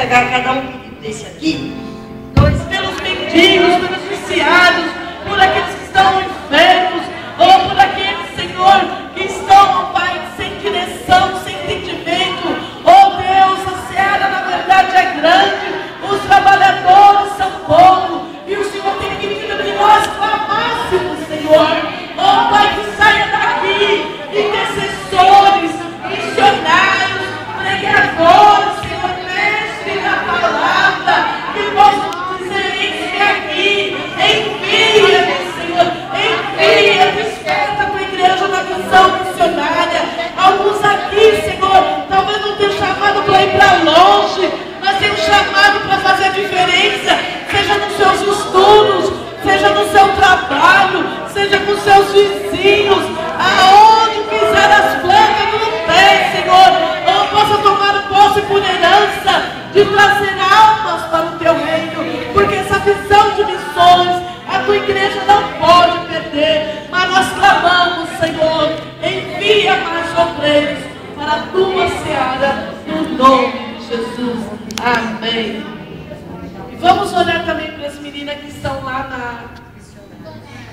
pegar cada um desse aqui, pelos mendigos, pelos viciados, por aqueles que estão enfermos, ou por aqueles, Senhor, que estão, ó Pai, sem direção, sem entendimento. Oh Deus, a seara na verdade é grande, os trabalhadores são poucos, e o Senhor tem pedido que nós clamássemos, Senhor. Oh Pai, que saia daqui intercessores, missionários, pregadores, Senhor, mestre da palavra, que possam dizer: eis-me aqui, envia-me, Senhor, envia, desperta a tua igreja na missão missionária. Alguns aqui, Senhor, talvez não tenham chamado para ir para longe, mas tenham chamado para fazer a diferença, seja nos seus estudos, seja no seu trabalho, seja com seus vizinhos, aonde pisar as plantas no pé, Senhor, ou possa tomar posse por herança de trazer almas para o teu reino, porque essa visão de missões a tua igreja não pode perder. Mas nós clamamos, Senhor, envia mais obreiros para a tua seara, no nome de Jesus. Amém. E vamos olhar também para as meninas que estão lá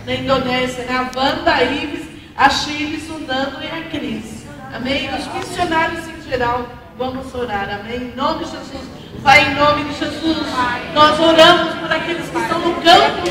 na Indonésia, né? A Wanda, a Ives, a Chiles, o Nando e a Cris. Amém? Os missionários em geral, vamos orar. Amém? Em nome de Jesus. Pai, em nome de Jesus, nós oramos por aqueles que estão no campo